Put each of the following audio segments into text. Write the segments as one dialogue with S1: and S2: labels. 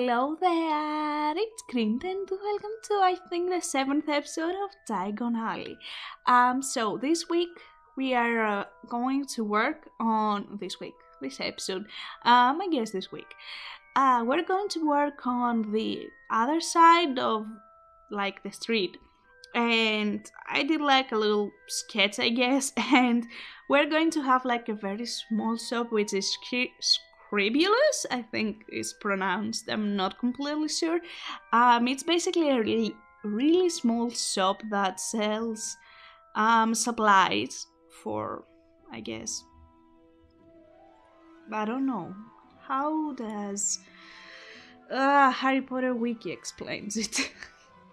S1: Hello there, it's Kriint and welcome to I think the 7th episode of Diagon. So this week we are going to work on this episode. I guess this week. We're going to work on the other side of like the street. And I did like a little sketch, I guess, and we're going to have like a very small shop which is scribbulus, I think is pronounced. I'm not completely sure. It's basically a really small shop that sells supplies for, I guess, I don't know. How does Harry Potter Wiki explains it?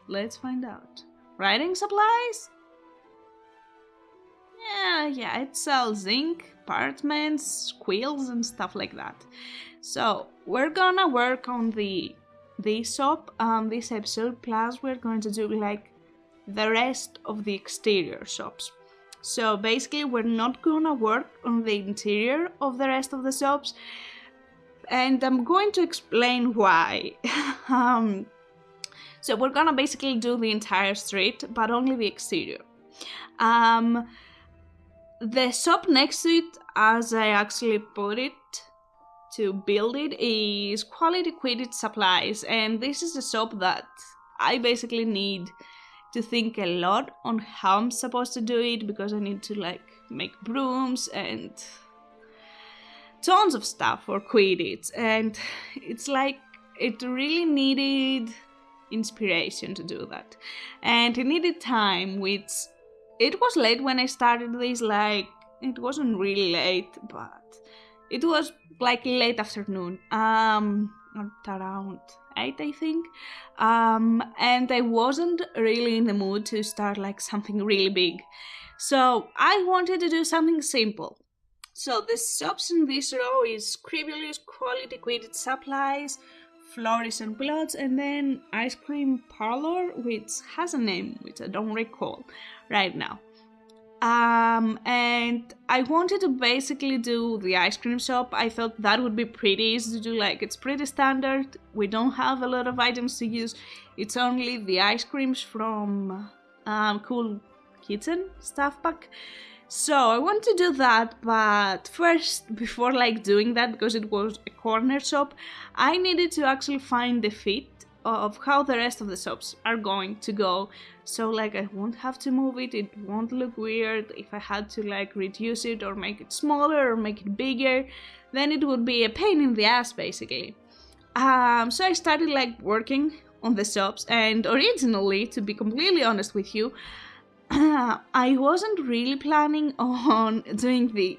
S1: Let's find out. Writing supplies? Yeah, it sells ink, parchments, quills and stuff like that. So we're gonna work on this shop this episode, plus we're going to do like the rest of the exterior shops. So basically we're not gonna work on the interior of the rest of the shops, and I'm going to explain why. So we're gonna basically do the entire street, but only the exterior. The shop next to it, as I actually put it to build it, is Quality Quidditch Supplies, and this is a shop that I basically need to think a lot on how I'm supposed to do it, because I need to like make brooms and tons of stuff for Quidditch, and it's like it really needed inspiration to do that, and it needed time, which it was late when I started this. Like, it wasn't really late, but it was like late afternoon, around 8 I think, and I wasn't really in the mood to start like something really big, so I wanted to do something simple. So the shops in this row is Scribbulus, Quality Quidditch Supplies, Florist and Plots, and then Ice Cream Parlor, which has a name which I don't recall right now. And I wanted to basically do the ice cream shop. I thought that would be pretty easy to do, like it's pretty standard. We don't have a lot of items to use. It's only the ice creams from Cool Kitchen stuff pack. So I want to do that, but first, before like doing that, because it was a corner shop, I needed to actually find the fit of how the rest of the shops are going to go. So like I won't have to move it, it won't look weird. If I had to like reduce it or make it smaller or make it bigger, then it would be a pain in the ass basically. So I started like working on the shops, and originally, to be completely honest with you, I wasn't really planning on doing the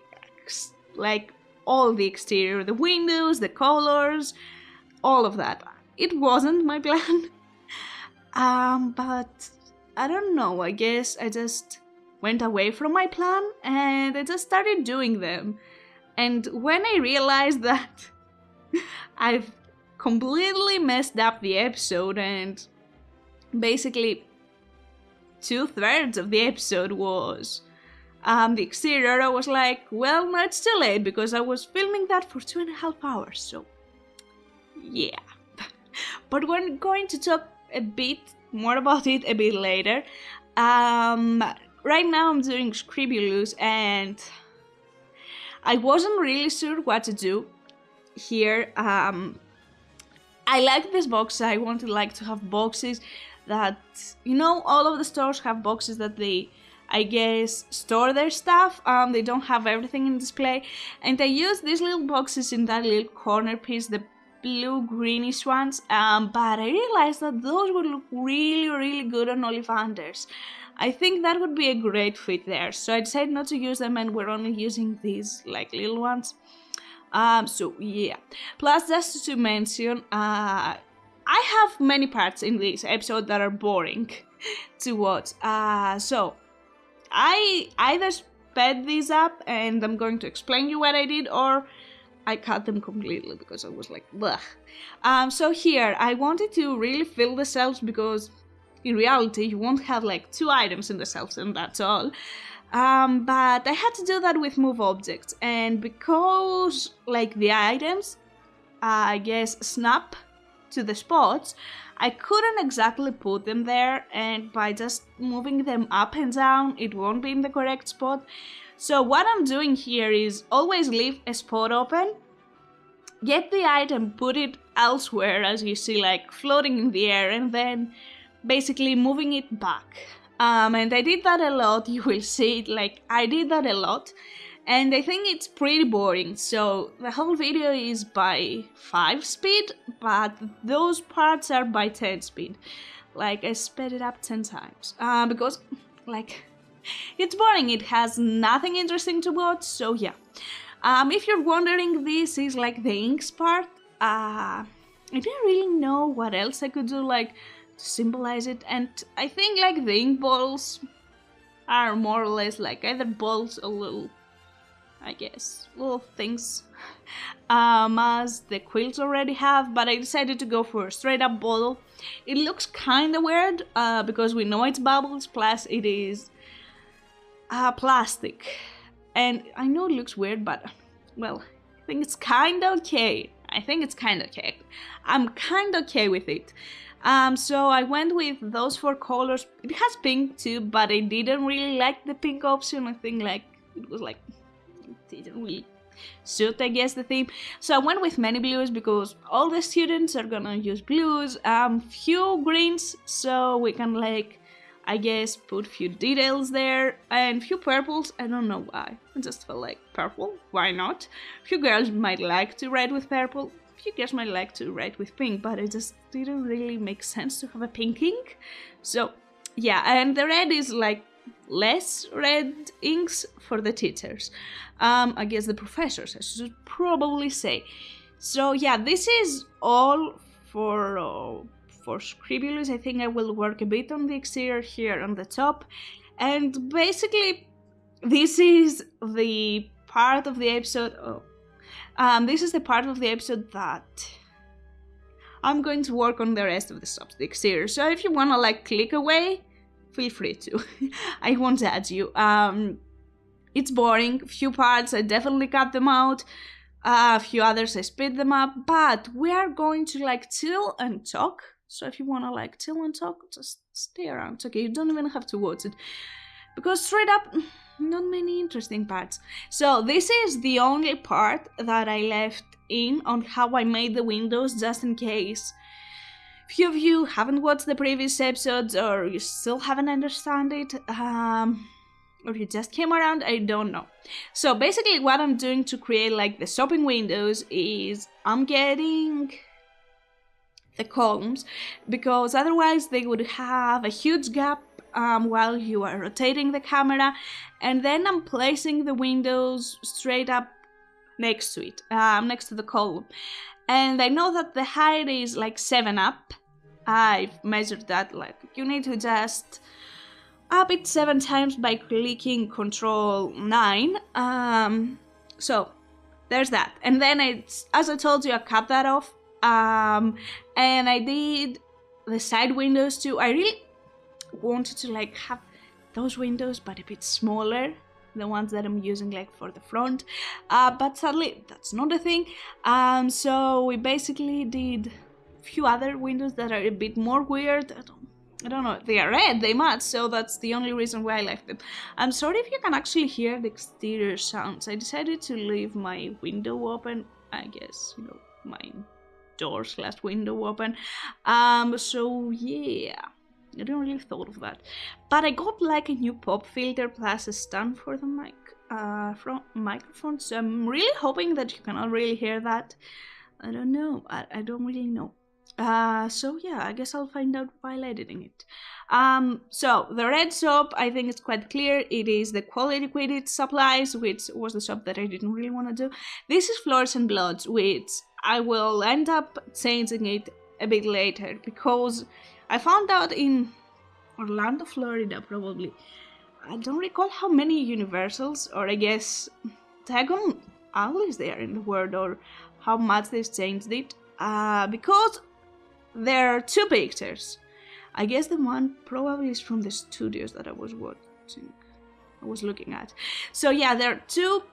S1: like all the exterior, the windows, the colors, all of that. It wasn't my plan. But I don't know, I guess I just went away from my plan and I just started doing them. And when I realized that I've completely messed up the episode, and basically 2/3 of the episode was the exterior, I was like, well, no, it's too late, because I was filming that for 2.5 hours, so yeah. But we're going to talk a bit more about it a bit later. Right now I'm doing Scribbulus, and I wasn't really sure what to do here. I like this box. I wanted like to have boxes that, you know, all of the stores have boxes that they, I guess, store their stuff. They don't have everything in display, and I used these little boxes in that little corner piece, the blue greenish ones, but I realized that those would look really good on Ollivanders. I think that would be a great fit there, so I decided not to use them, and we're only using these like little ones. So yeah, plus just to mention, I have many parts in this episode that are boring to watch, so I either sped these up and I'm going to explain you what I did, or I cut them completely because I was like, bleh. So here, I wanted to really fill the shelves, because in reality you won't have like 2 items in the shelves and that's all. But I had to do that with move objects, and because like the items, I guess, snap to the spots, I couldn't exactly put them there, and by just moving them up and down, it won't be in the correct spot. So what I'm doing here is always leave a spot open, get the item, put it elsewhere, as you see, like floating in the air, and then basically moving it back. And I did that a lot. You will see it, like I did that a lot, and I think it's pretty boring. So the whole video is by 5 speed, but those parts are by 10 speed. Like I sped it up 10 times because like it's boring. It has nothing interesting to watch. So yeah. If you're wondering, this is like the inks part. I didn't really know what else I could do, like, to symbolize it, and I think like the ink balls are more or less like either balls or little, I guess, little things, as the quills already have, but I decided to go for a straight up bottle. It looks kinda weird, because we know it's bubbles, plus it is plastic. And I know it looks weird, but, well, I think it's kinda okay. I'm kinda okay with it. So I went with those 4 colors. It has pink too, but I didn't really like the pink option. I think like, it was like, it didn't really suit, I guess, the theme. So I went with many blues because all the students are gonna use blues. Few greens, so we can like, I guess, put few details there, and few purples. I don't know why, I just felt like purple, why not? Few girls might like to write with purple, few girls might like to write with pink, but it just didn't really make sense to have a pink ink. So yeah, and the red is like less red inks for the teachers, I guess the professors, I should probably say. So yeah, this is all for scribbulus. I think I will work a bit on the exterior here on the top, and basically this is the part of the episode. This is the part of the episode that I'm going to work on the rest of the stops, the exterior. So if you wanna like click away, feel free to. I won't judge you. It's boring. Few parts I definitely cut them out. A few others I speed them up, but we are going to like chill and talk. So if you wanna like chill and talk, just stay around. It's okay, you don't even have to watch it, because straight up, not many interesting parts. So this is the only part that I left in on how I made the windows, just in case few of you haven't watched the previous episodes, or you still haven't understand it, or you just came around, I don't know. So basically what I'm doing to create like the shopping windows is I'm getting the columns, because otherwise they would have a huge gap while you are rotating the camera, and then I'm placing the windows straight up next to it, next to the column. And I know that the height is like 7 up. I've measured that, like you need to just up it 7 times by clicking Control 9. So there's that. And then as I told you, I cut that off. And I did the side windows too. I really wanted to like have those windows, but a bit smaller, the ones that I'm using like for the front, but sadly that's not a thing. So we basically did a few other windows that are a bit more weird. I don't know, they are red, they match, so that's the only reason why I left them. I'm sorry if you can actually hear the exterior sounds. I decided to leave my window open, I guess, you know, my door/window open. So yeah, I didn't really thought of that. But I got like a new pop filter plus a stand for the microphone, so I'm really hoping that you cannot really hear that. I don't know, I don't really know. So yeah, I guess I'll find out while editing it. So the red soap, I think it's quite clear. It is the Quality Quidditch Supplies, which was the soap that I didn't really want to do. This is Floors and Bloods, which I will end up changing it a bit later, because I found out in Orlando, Florida, probably. I don't recall how many universals, or I guess Diagon is there in the world, or how much they've changed it. Because there are 2 pictures. I guess the one probably is from the studios that I was looking at. So yeah, there are 2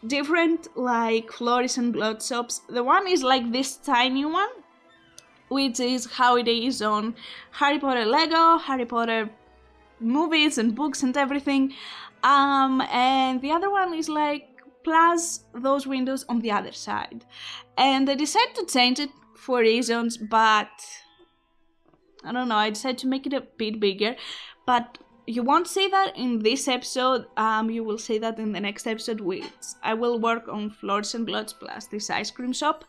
S1: different like Floors and Blood soaps. The one is like this tiny one, which is how it is on Harry Potter Lego, Harry Potter movies and books and everything. And the other one is like plus those windows on the other side. And I decided to change it for reasons, but I don't know, I decided to make it a bit bigger. But you won't see that in this episode, you will see that in the next episode, which I will work on Floors and Bloods plus this ice cream shop.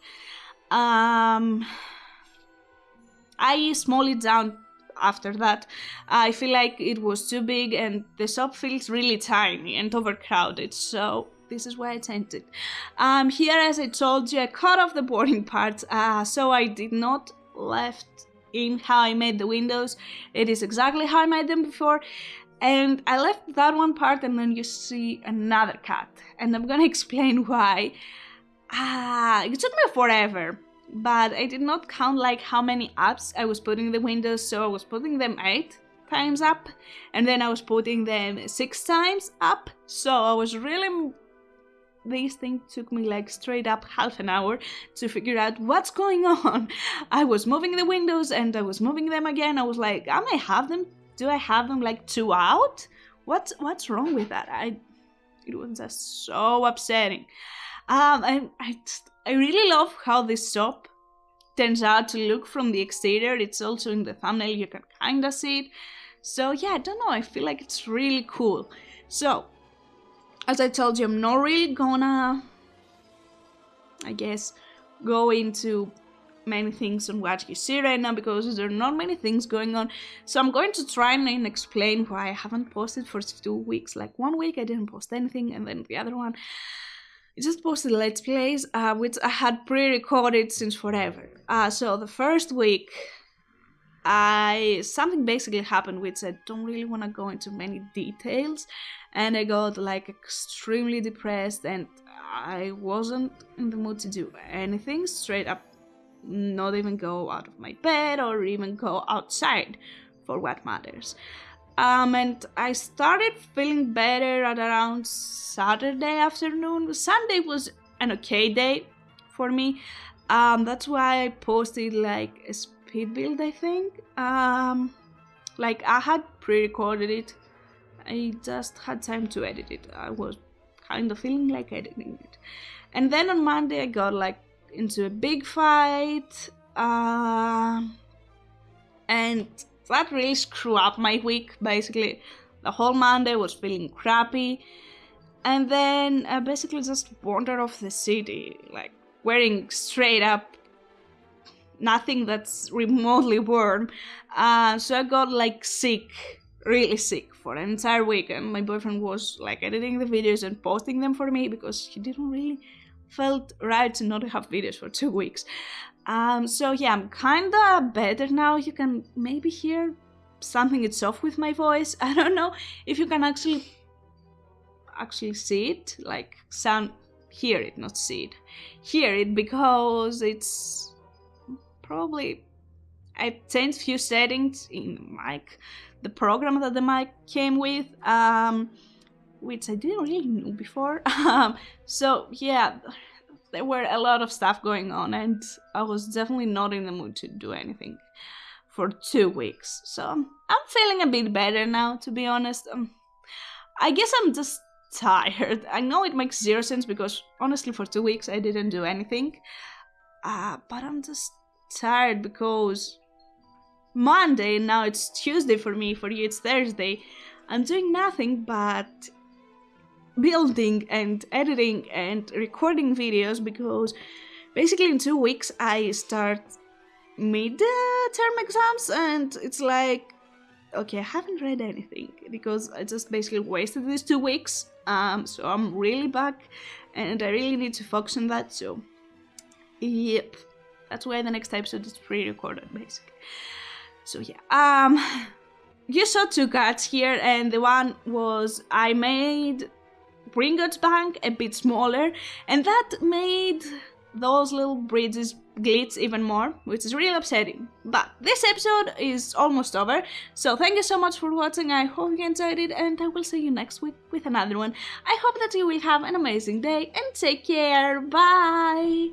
S1: I small it down after that. I feel like it was too big and the shop feels really tiny and overcrowded, so this is why I changed it. Here, as I told you, I cut off the boring parts, so I did not left in how I made the windows. It is exactly how I made them before, and I left that one part, and then you see another cut, and I'm gonna explain why. It took me forever, but I did not count like how many ups I was putting in the windows, so I was putting them 8 times up, and then I was putting them 6 times up, so I was really... This thing took me like straight up half an hour to figure out what's going on. I was moving the windows and I was moving them again. I was like, I may have them. Do I have them like 2 out? What's wrong with that? It was just so upsetting. I really love how this shop turns out to look from the exterior. It's also in the thumbnail, you can kinda see it. So yeah, I don't know, I feel like it's really cool. So, as I told you, I'm not really gonna, I guess, go into many things on what you see right now because there are not many things going on. So I'm going to try and explain why I haven't posted for 2 weeks. Like 1 week I didn't post anything, and then the other one I just posted Let's Plays, which I had pre-recorded since forever. So the first week, something basically happened which I don't really want to go into many details, and I got like extremely depressed and I wasn't in the mood to do anything, straight up, not even go out of my bed or even go outside for what matters. And I started feeling better at around Saturday afternoon. Sunday was an okay day for me. That's why I posted like a speed build, I think. Like I had pre-recorded it. I just had time to edit it. I was kind of feeling like editing it. And then on Monday I got like into a big fight. And that really screwed up my week, basically. The whole Monday was feeling crappy. And then I basically just wandered off the city, like wearing straight up nothing that's remotely warm. So I got like sick, really sick for an entire week. And my boyfriend was like editing the videos and posting them for me because he didn't really felt right to not have videos for 2 weeks. So yeah, I'm kinda better now. You can maybe hear something it's off with my voice. I don't know if you can actually see it, like hear it, not see it. Hear it, because it's probably, I changed few settings in the mic, the program that the mic came with, which I didn't really know before. So yeah, there were a lot of stuff going on and I was definitely not in the mood to do anything for 2 weeks. So I'm feeling a bit better now, to be honest. I guess I'm just tired. I know it makes 0 sense because honestly for 2 weeks I didn't do anything. But I'm just tired because Monday, now it's Tuesday for me, for you it's Thursday. I'm doing nothing but building and editing and recording videos because basically in 2 weeks I start mid-term exams and it's like, okay, I haven't read anything because I just basically wasted these 2 weeks. So I'm really back and I really need to focus on that. So yep, that's why the next episode is pre-recorded basically. So yeah, you saw 2 cuts here, and the one was I made Gringotts Bank a bit smaller, and that made those little bridges glitch even more, which is really upsetting. But this episode is almost over, so thank you so much for watching. I hope you enjoyed it, and I will see you next week with another one. I hope that you will have an amazing day and take care. Bye!